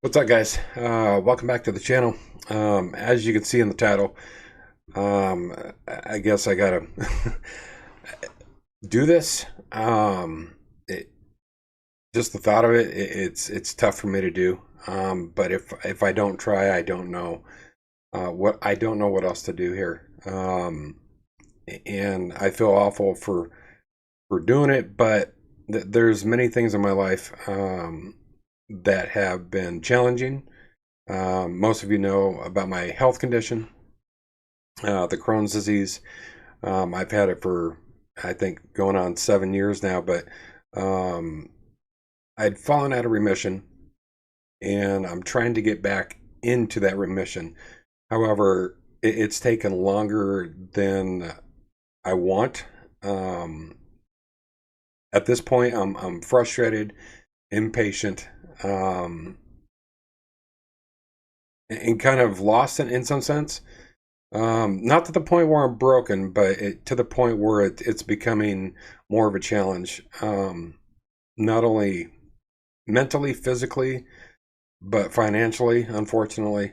What's up, guys? Welcome back to the channel. As you can see in the title, um, I guess I gotta do this. It, just the thought of it's tough for me to do. But if I don't try, I don't know I don't know what else to do here. And I feel awful for doing it, but there's many things in my life that have been challenging. Most of you know about my health condition, the Crohn's disease. I've had it for, I think, going on 7 years now, but um, I'd fallen out of remission and I'm trying to get back into that remission. However, it's taken longer than I want. Um, at this point, I'm frustrated, impatient, and kind of lost in some sense. Not to the point where I'm broken, but to the point where it's becoming more of a challenge. Not only mentally, physically, but financially, unfortunately.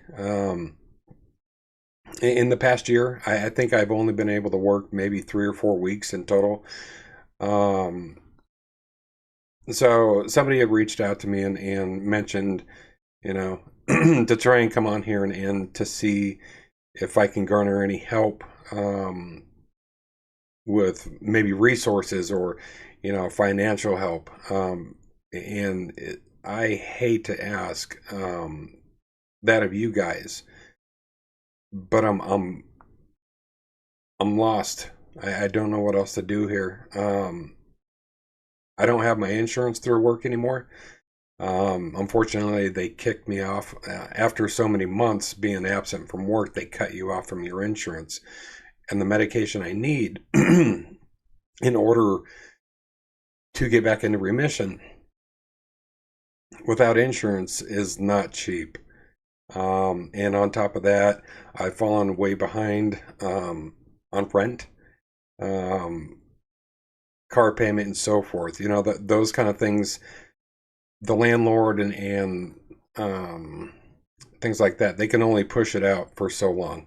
In the past year, I think I've only been able to work maybe 3 or 4 weeks in total. Um, so somebody had reached out to me and mentioned, you know, to try and come on here and to see if I can garner any help with maybe resources or financial help. I hate to ask that of you guys, but I'm lost. I don't know what else to do here. I don't have my insurance through work anymore. Unfortunately, they kicked me off after so many months being absent from work. They cut you off from your insurance, and the medication I need in order to get back into remission without insurance is not cheap. And on top of that, I've fallen way behind on rent, um, car payment, and so forth. Those kind of things. The landlord and things like that, they can only push it out for so long.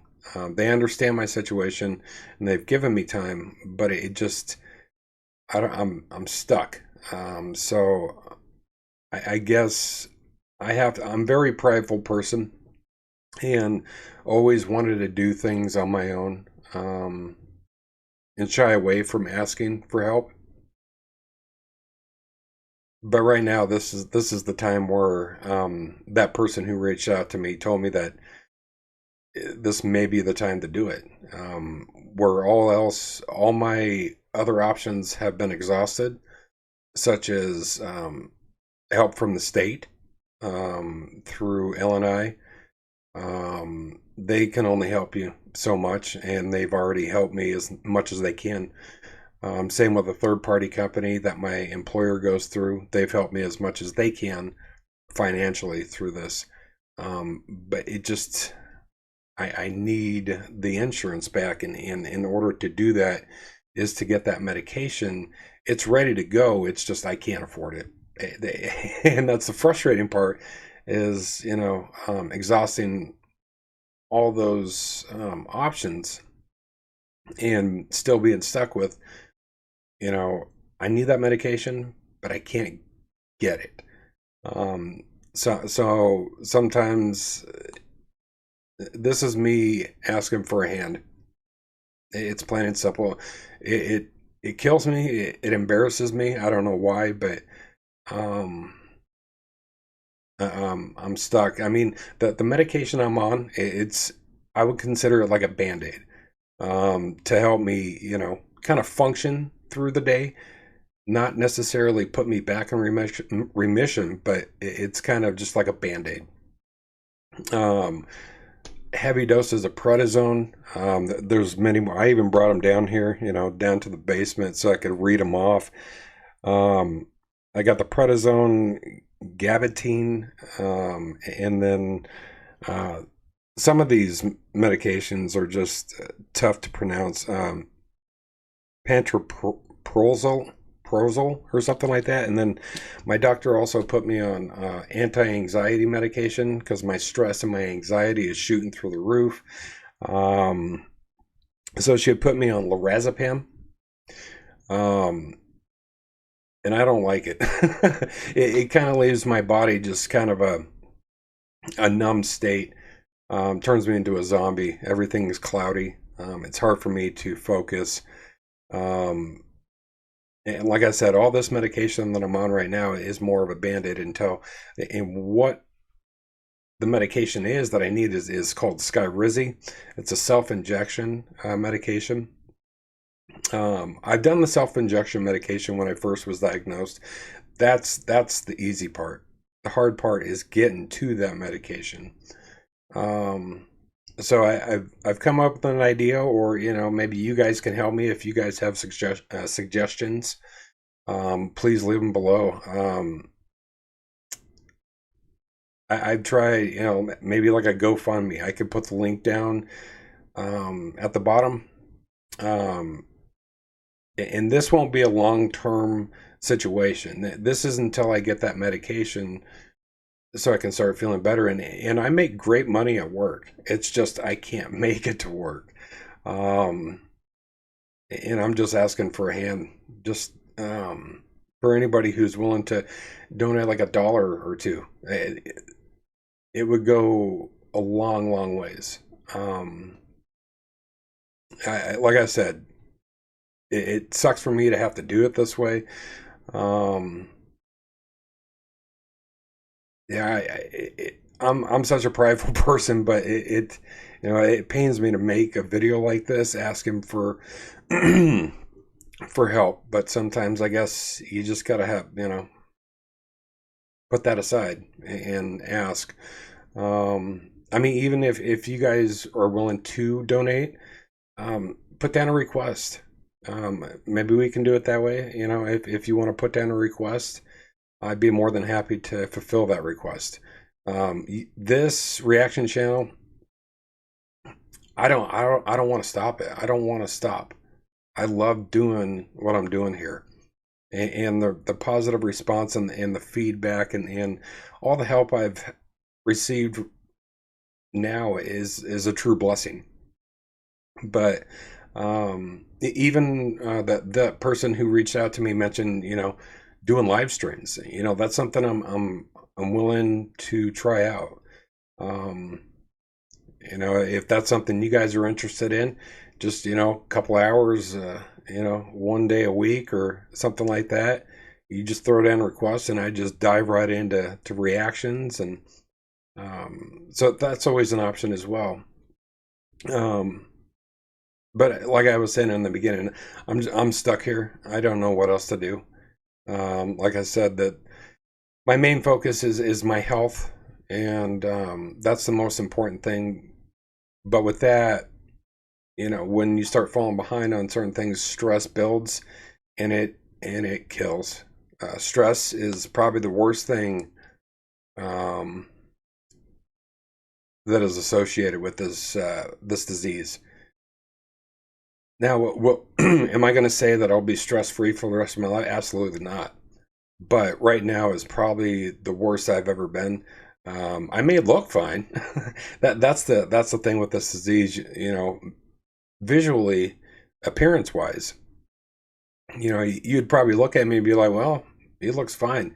They understand my situation and they've given me time, but it just I'm stuck. So I guess I'm a very prideful person and always wanted to do things on my own, and shy away from asking for help. But right now, this is the time where that person who reached out to me told me that this may be the time to do it. Where all my other options have been exhausted, such as help from the state through LNI. They can only help you so much, and they've already helped me as much as they can. Same with a third party company that my employer goes through. They've helped me as much as they can financially through this. But I need the insurance back. And in order to do that is to get that medication. It's ready to go. It's just I can't afford it. And that's the frustrating part is, exhausting all those options and still being stuck with, you know, I need that medication, but I can't get it. Um, so sometimes this is me asking for a hand. It's plain and simple. It kills me. It embarrasses me. I don't know why, but um, I'm stuck. I mean, the medication I'm on, I would consider it like a Band-Aid to help me, kind of function through the day, not necessarily put me back in remission, but it's kind of just like a Band-Aid. Um, Heavy doses of prednisone. There's many more. I even brought them down here, down to the basement so I could read them off. Um, I got the prednisone, gabatine, and then uh, some of these medications are just tough to pronounce. Pantoprazole. Prozel or something like that. And then my doctor also put me on anti-anxiety medication because my stress and my anxiety is shooting through the roof. Um, so she had put me on lorazepam, um, and I don't like it. It kind of leaves my body just kind of a numb state. Turns me into a zombie. Everything is cloudy. It's hard for me to focus. Um, and like I said, all this medication that I'm on right now is more of a band-aid until, and what the medication is that I need is called Skyrizi. It's a self-injection medication. I've done the self-injection medication when I first was diagnosed. That's the easy part. The hard part is getting to that medication. Um, so I've come up with an idea, or maybe you guys can help me if you guys have suggestions. Please leave them below. I'd try, maybe like a GoFundMe. I could put the link down at the bottom. Um, and this won't be a long-term situation. This is until I get that medication so I can start feeling better. And I make great money at work. It's just I can't make it to work. Um, and I'm just asking for a hand. Just for anybody who's willing to donate like $1 or two. It would go a long, long ways. Like I said, it sucks for me to have to do it this way. Um, yeah, I'm such a prideful person, but it pains me to make a video like this asking for for help. But sometimes I guess you just gotta have put that aside and ask. I mean, even if you guys are willing to donate, put down a request. Maybe we can do it that way. If you want to put down a request, I'd be more than happy to fulfill that request. This reaction channel, I don't want to stop it. I don't want to stop. I love doing what I'm doing here, and the positive response and the feedback and all the help I've received now is a true blessing. But even that person who reached out to me mentioned doing live streams. That's something I'm willing to try out. um if that's something you guys are interested in, just a couple hours, one day a week or something like that, you just throw down requests and I just dive right into reactions. And so that's always an option as well. um but like I was saying in the beginning, I'm stuck here. I don't know what else to do. Like I said, that my main focus is my health, and that's the most important thing. But with that, when you start falling behind on certain things, stress builds, and it kills. Stress is probably the worst thing um, that is associated with this disease. Now, what am I going to say that I'll be stress free for the rest of my life? Absolutely not. But right now is probably the worst I've ever been. I may look fine. That's the thing with this disease. Visually, appearance wise, you'd probably look at me and be like, "Well, he looks fine."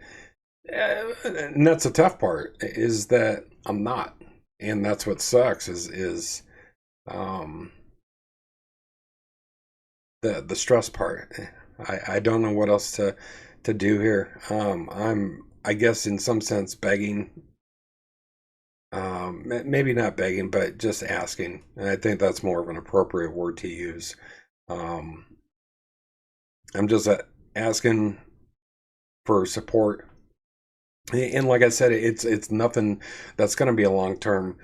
And that's the tough part, is that I'm not, and that's what sucks. Is um, the stress part. I don't know what else to do here. I guess in some sense begging. Maybe not begging, but just asking. And I think that's more of an appropriate word to use. Um, I'm just asking for support. And like I said, it's nothing that's going to be a long term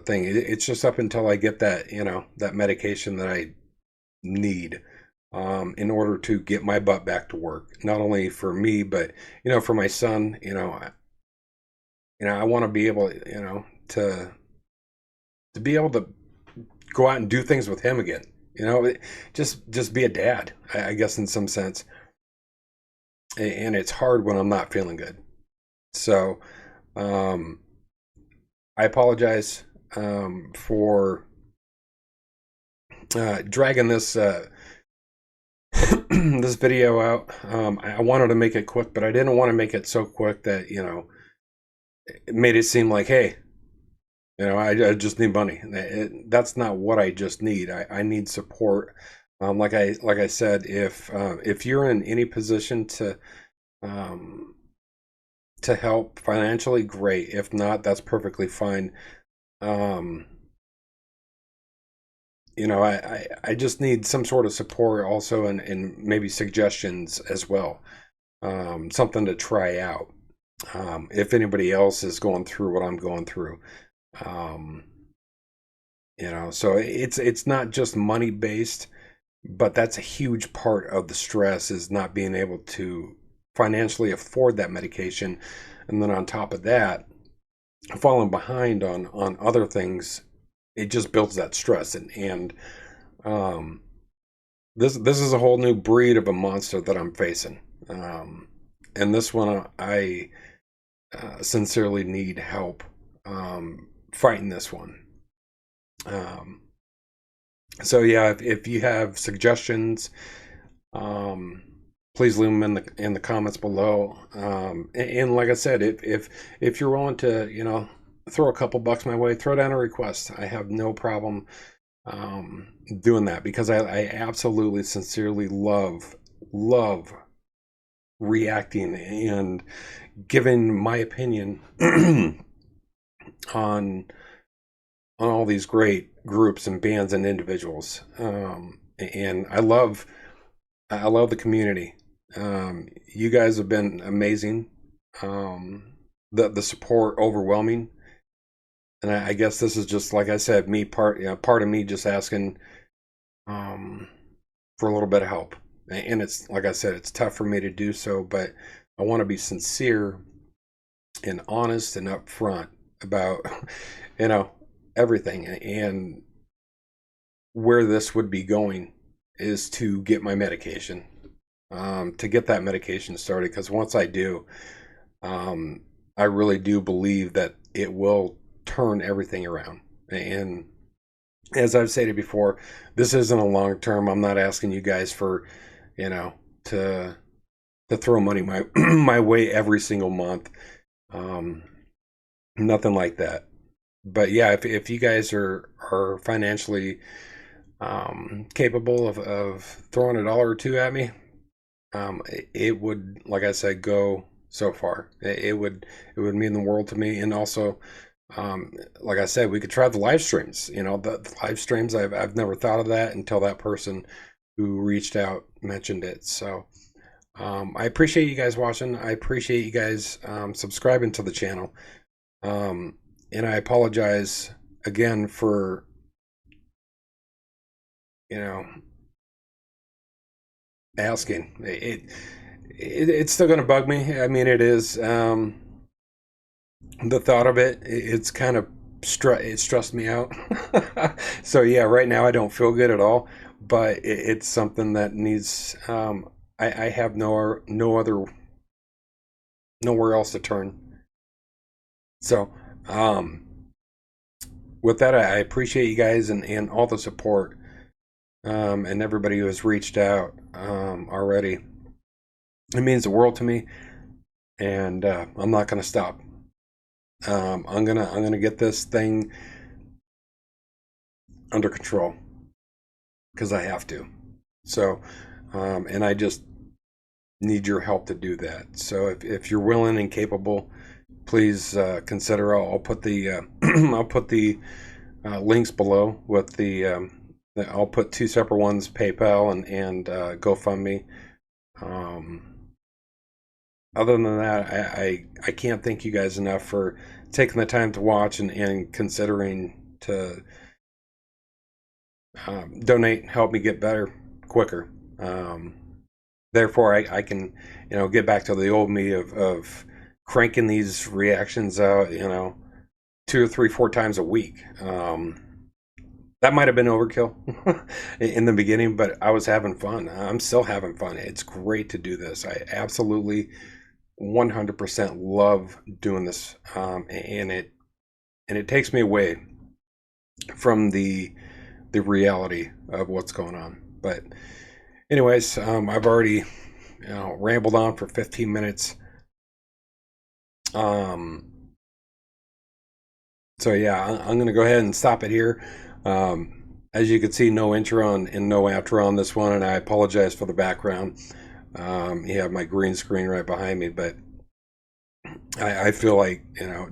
thing. It's just up until I get that medication that I need in order to get my butt back to work. Not only for me, but for my son. I want to be able, to be able to go out and do things with him again. Just be a dad, I guess, in some sense. and it's hard when I'm not feeling good. So um, I apologize for dragging this this video out. I wanted to make it quick, but I didn't want to make it so quick that, you know, it made it seem like, hey, you know, I just need money. That's not what I just need. I need support. Like I said, if you're in any position um, to help financially, great. If not, that's perfectly fine. Um, you know, I just need some sort of support also, and maybe suggestions as well. Something to try out. If anybody else is going through what I'm going through. Um, you know, so it's not just money based, but that's a huge part of the stress, is not being able to financially afford that medication. And then on top of that, falling behind on other things, it just builds that stress. And um, this is a whole new breed of a monster that I'm facing. And this one, I sincerely need help fighting this one. Um, so yeah, if you have suggestions, um, please leave them in the comments below. And like I said, if you're willing to, you know, throw a couple bucks my way, throw down a request. I have no problem doing that, because I absolutely sincerely love reacting and giving my opinion on all these great groups and bands and individuals. And I love the community. You guys have been amazing. The support overwhelming, and I guess this is just, like I said, me part of me just asking um, for a little bit of help. And it's, like I said, it's tough for me to do so, but I want to be sincere and honest and upfront about you know, everything. And where this would be going is to get my medication, to get that medication started, because once I do, I really do believe that it will turn everything around. And as I've stated before, this isn't a long term. I'm not asking you guys for, you know, to throw money my my way every single month. Um, Nothing like that. But yeah, if you guys are financially capable of throwing a dollar or two at me, it would, like I said, go so far. It would mean the world to me. And also, like I said, we could try the live streams. You know, the live streams. I've never thought of that until that person who reached out mentioned it. So I appreciate you guys watching. I appreciate you guys subscribing to the channel. And I apologize again for, you know, asking. It's still going to bug me. I mean, it is. The thought of it's kind of it stressed me out. So yeah, right now I don't feel good at all. But it's something that needs. I have no other nowhere else to turn. So with that, I appreciate you guys and all the support, and everybody who has reached out already. It means the world to me, and I'm not going to stop. I'm gonna get this thing under control, because I have to. So, and I just need your help to do that. So if you're willing and capable, please consider. I'll put the I'll put the links below with I'll put two separate ones: PayPal and GoFundMe. Um, Other than that, I can't thank you guys enough for taking the time to watch and considering to donate, help me get better quicker. Therefore, I can, you know, get back to the old me of cranking these reactions out, you know, 2 or 3, 4 times a week. That might have been overkill in the beginning, but I was having fun. I'm still having fun. It's great to do this. I absolutely 100% love doing this, and it takes me away from the reality of what's going on. But anyways, I've already rambled on for 15 minutes. So yeah, I'm going to go ahead and stop it here. As you can see, no intro and no outro on this one, and I apologize for the background. You have my green screen right behind me, but I feel like,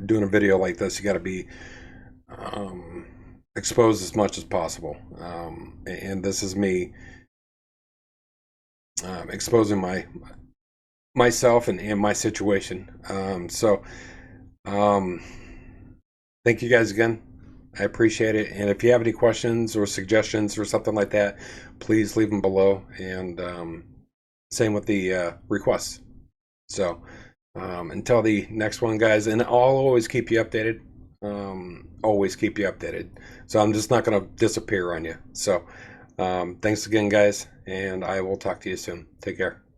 doing a video like this, you got to be exposed as much as possible. And this is me exposing myself and my situation. Um, thank you guys again. I appreciate it. And if you have any questions or suggestions or something like that, please leave them below. And same with the requests. So until the next one, guys, and I'll always keep you updated. Always keep you updated. So I'm just not going to disappear on you. So thanks again, guys, and I will talk to you soon. Take care.